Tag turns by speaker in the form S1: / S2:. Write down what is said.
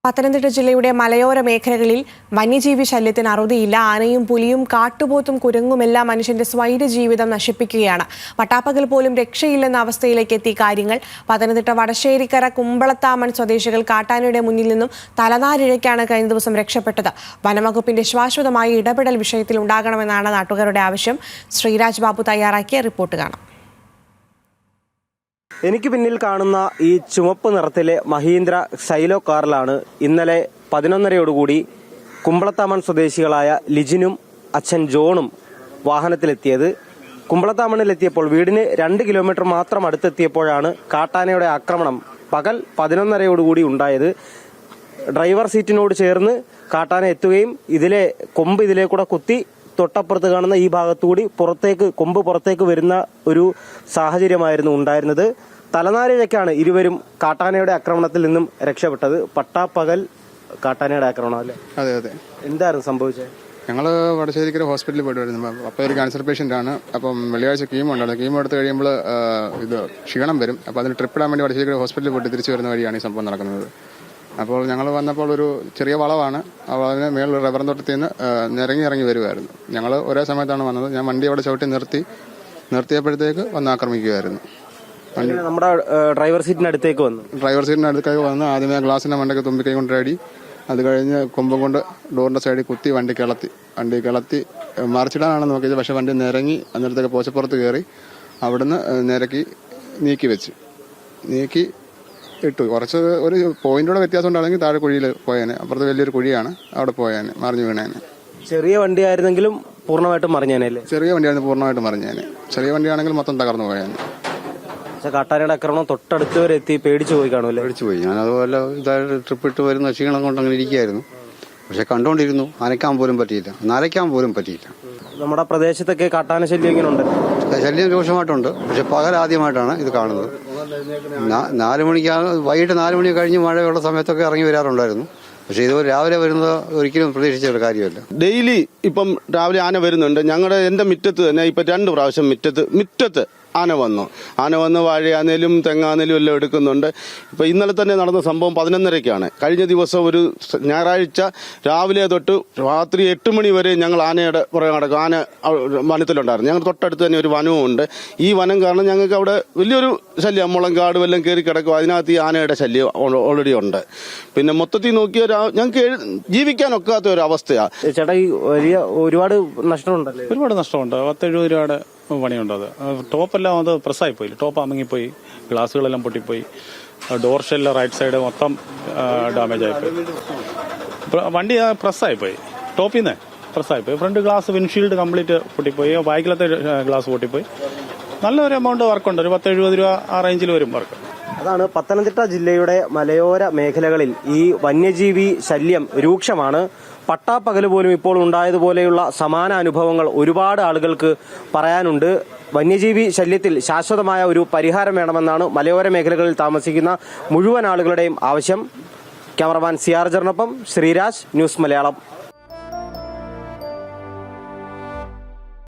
S1: പത്തനംതിട്ട ജില്ലയുടെ മലയോര മേഖലകളിൽ വന്യജീവി ശല്യത്തിന് അറുതിയില്ല. ആനയും പുലിയും കാട്ടുപോത്തും കുരങ്ങുമെല്ലാം മനുഷ്യന്റെ സ്വൈര ജീവിതം നശിപ്പിക്കുകയാണ്. പട്ടാപ്പകൽ പോലും രക്ഷയില്ലെന്ന അവസ്ഥയിലേക്ക് എത്തി കാര്യങ്ങൾ. പത്തനംതിട്ട വടശ്ശേരിക്കര കുമ്പളത്താമൺ സ്വദേശികൾ കാട്ടാനയുടെ മുന്നിൽ നിന്നും തലനാരിഴയ്ക്കാണ് കഴിഞ്ഞ ദിവസം രക്ഷപ്പെട്ടത്. വനംവകുപ്പിന്റെ ശാശ്വതമായ ഇടപെടൽ വിഷയത്തിൽ ഉണ്ടാകണമെന്നാണ് നാട്ടുകാരുടെ ആവശ്യം. ശ്രീരാജ് ബാബു തയ്യാറാക്കിയ റിപ്പോർട്ട് കാണാം.
S2: എനിക്ക് പിന്നിൽ കാണുന്ന ഈ ചുവപ്പ് നിറത്തിലെ മഹീന്ദ്ര ഷൈലോ കാറിലാണ് ഇന്നലെ 11:30 കുമ്പളത്താമൺ സ്വദേശികളായ ലിജിനും അച്ഛൻ ജോണും വാഹനത്തിലെത്തിയത്. കുമ്പളത്താമണിലെത്തിയപ്പോൾ വീടിന് 2 കിലോമീറ്റർ മാത്രം അടുത്തെത്തിയപ്പോഴാണ് കാട്ടാനയുടെ ആക്രമണം പകൽ 11:30 ഉണ്ടായത്. ഡ്രൈവർ സീറ്റിനോട് ചേർന്ന് കാട്ടാന എത്തുകയും കൊമ്പ് ഇതിലേക്കൂടെ കുത്തി തൊട്ടപ്പുറത്ത് കാണുന്ന ഈ ഭാഗത്തുകൂടി കൊമ്പ് പുറത്തേക്ക് വരുന്ന ഒരു സാഹചര്യമായിരുന്നു ഉണ്ടായിരുന്നത്. തലനാരിഴയ്ക്കാണ് ഇരുവരും കാട്ടാനയുടെ ആക്രമണത്തിൽ നിന്നും രക്ഷപ്പെട്ടത്. പട്ടാപ്പകൽ കാട്ടാനയുടെ ആക്രമണം അല്ലേ?
S3: അതെ അതെ.
S2: എന്തായിരുന്നു സംഭവിച്ചത്?
S3: ഞങ്ങള് വടശ്ശേരിക്കര ഹോസ്പിറ്റലിൽ പോയിട്ട് വരുന്നു. അപ്പോൾ ഒരു ക്യാൻസർ പേഷ്യന്റ് ആണ്. അപ്പം വെള്ളിയാഴ്ച കീമോ ഉണ്ടായിരുന്നു. കീമോ എടുത്ത് കഴിയുമ്പോൾ ക്ഷീണം വരും. അപ്പോൾ അതിന് ട്രിപ്പ് ഇടാൻ വേണ്ടി വടശ്ശേരിക്കര ഹോസ്പിറ്റലിൽ പോയിട്ട് തിരിച്ചു വരുന്ന വഴിയാണ് ഈ സംഭവം നടക്കുന്നത്. അപ്പോൾ ഞങ്ങൾ വന്നപ്പോൾ ഒരു ചെറിയ വളവാണ്. അതിന് മേളിൽ റബ്ബർ തോട്ടത്തിൽ നിന്ന് ഇറങ്ങി വരുമായിരുന്നു. ഞങ്ങൾ ഒരേ സമയത്താണ് വന്നത്. ഞാൻ വണ്ടി അവിടെ ചവിട്ടി നിർത്തിയപ്പോഴത്തേക്ക് വന്ന് ആക്രമിക്കുകയായിരുന്നു.
S2: നമ്മുടെ ഡ്രൈവർ സീറ്റിനടുത്തേക്ക്
S3: വന്ന് ആദ്യമേ ഗ്ലാസിന്റെ മണ്ടയ്ക്ക് തുമ്പിക്കൈ കൊണ്ടടി. അത് കഴിഞ്ഞ് കൊമ്പം കൊണ്ട് ഡോറിന്റെ സൈഡിൽ കുത്തി വണ്ടി കിളത്തി മറിച്ചിടാനാണ് നോക്കിയത്. പക്ഷെ വണ്ടി നിരങ്ങി അന്നേരത്തേക്ക് പോച്ചപ്പുറത്ത് കയറി അവിടുന്ന് നീക്കി ഇട്ടു. കുറച്ച് ഒരു പോയിന്റോടെ വ്യത്യാസം ഉണ്ടായിരുന്നെങ്കിൽ താഴെ കുഴിയിൽ പോയേനെ. അപ്പുറത്ത് വലിയൊരു കുഴിയാണ്, അവിടെ പോയേനെ, മറിഞ്ഞു വീണേനെ.
S2: ചെറിയ വണ്ടി ആയിരുന്നെങ്കിലും പൂർണ്ണമായിട്ടും മറിഞ്ഞേനല്ലേ?
S3: ചെറിയ വണ്ടിയായിരുന്നു പൂർണ്ണമായിട്ടും മറിഞ്ഞേനെ. ചെറിയ വണ്ടിയാണെങ്കിൽ മൊത്തം തകർന്നു പോയേനെ.
S2: പക്ഷെ കാട്ടാനയുടെ ആക്രമണം തൊട്ടടുത്ത് വരെ എത്തി. പേടിച്ചു പോയി കാണുമല്ലേ?
S4: പേടിച്ചു പോയി. ഞാൻ അതുപോലെ ഇതായിട്ട് ട്രിപ്പ് ഇട്ട് വരുന്ന ക്ഷീണം കൊണ്ട് അങ്ങനെ ഇരിക്കുകയായിരുന്നു. പക്ഷെ കണ്ടോണ്ടിരുന്നു. നനയ്ക്കാൻ പോലും പറ്റിയില്ല.
S2: നമ്മുടെ പ്രദേശത്തൊക്കെ കാട്ടാന ശല്യം ഇങ്ങനെ ഉണ്ട്?
S4: ശല്യം രൂക്ഷമായിട്ടുണ്ട്. പക്ഷെ പകൽ ആദ്യമായിട്ടാണ് ഇത് കാണുന്നത്. 4 മണിക്ക് വൈകിട്ട് 4 മണി കഴിഞ്ഞ് മഴയുള്ള സമയത്തൊക്കെ ഇറങ്ങി വരാറുണ്ടായിരുന്നു. പക്ഷെ ഇത് രാവിലെ വരുന്നത് ഒരിക്കലും പ്രതീക്ഷിച്ച കാര്യമല്ല.
S5: ഡെയിലി ഇപ്പം രാവിലെ ആന വരുന്നുണ്ട്. എന്റെ മുറ്റത്ത് തന്നെ ഇപ്പൊ 2 പ്രാവശ്യം മുറ്റത്ത് ആന വന്ന് വാഴയാന്നേലും തെങ്ങാന്നേലും എല്ലാം എടുക്കുന്നുണ്ട്. ഇപ്പൊ ഇന്നലെ തന്നെ നടന്ന സംഭവം 11:30-ക്കാണ്. കഴിഞ്ഞ ദിവസം ഒരു ഞായറാഴ്ച രാവിലെ തൊട്ട് രാത്രി 8 മണി വരെ ഞങ്ങൾ ആനയുടെ പുറകെ നടക്കും. ആന വനത്തിലുണ്ടായിരുന്നു. ഞങ്ങൾ തൊട്ടടുത്ത് തന്നെ ഒരു വനവും ഉണ്ട്. ഈ വനം കാരണം ഞങ്ങൾക്ക് അവിടെ വലിയൊരു ശല്യം, മുളങ്കാട് വല്ലതും കയറി കിടക്കും. അതിനകത്ത് ഈ ആനയുടെ ശല്യം ഓൾറെഡി ഉണ്ട്. പിന്നെ മൊത്തത്തിൽ നോക്കിയാൽ ഞങ്ങൾക്ക് ജീവിക്കാനൊക്കാത്ത ഒരു അവസ്ഥയാണ്.
S2: ചേട്ടാ, ഈ ഒരുപാട് നഷ്ടമുണ്ടല്ലേ?
S6: ഒരുപാട് നഷ്ടമുണ്ട്. 70-70 രൂപയുടെ പണിയുണ്ട്. അത് ടോപ്പെല്ലാം പ്രസ്സായിപ്പോയി. ടോപ്പ് അമങ്ങിപ്പോയി, ഗ്ലാസ്സുകളെല്ലാം പൊട്ടിപ്പോയി, ഡോർ ഷെല്ല് റൈറ്റ് സൈഡ് മൊത്തം ഡാമേജ് ആയിപ്പോയി. വണ്ടി പ്രസ്സായിപ്പോയി, ടോപ്പിൽ നിന്ന് പ്രസ്സായിപ്പോയി. ഫ്രണ്ട് ഗ്ലാസ് വിൻഷീൽഡ് കംപ്ലീറ്റ് പൊട്ടിപ്പോയി, ബാക്കിലത്തെ ഗ്ലാസ് പൊട്ടിപ്പോയി. നല്ലൊരു എമൗണ്ട് വർക്കുണ്ട്. ഒരു 70-70 രൂപ ആ റേഞ്ചിൽ വരും വർക്ക്.
S2: അതാണ് പത്തനംതിട്ട ജില്ലയുടെ മലയോര മേഖലകളിൽ ഈ വന്യജീവി ശല്യം രൂക്ഷമാണ്. പട്ടാപ്പകൽ പോലും ഇപ്പോൾ ഉണ്ടായതുപോലെയുള്ള സമാന അനുഭവങ്ങൾ ഒരുപാട് ആളുകൾക്ക് പറയാനുണ്ട്. വന്യജീവി ശല്യത്തിൽ ശാശ്വതമായ ഒരു പരിഹാരം വേണമെന്നാണ് മലയോര മേഖലകളിൽ താമസിക്കുന്ന മുഴുവൻ ആളുകളുടെയും ആവശ്യം. ക്യാമറമാൻ സിയാർജറിനൊപ്പം ശ്രീരാജ്, ന്യൂസ് മലയാളം.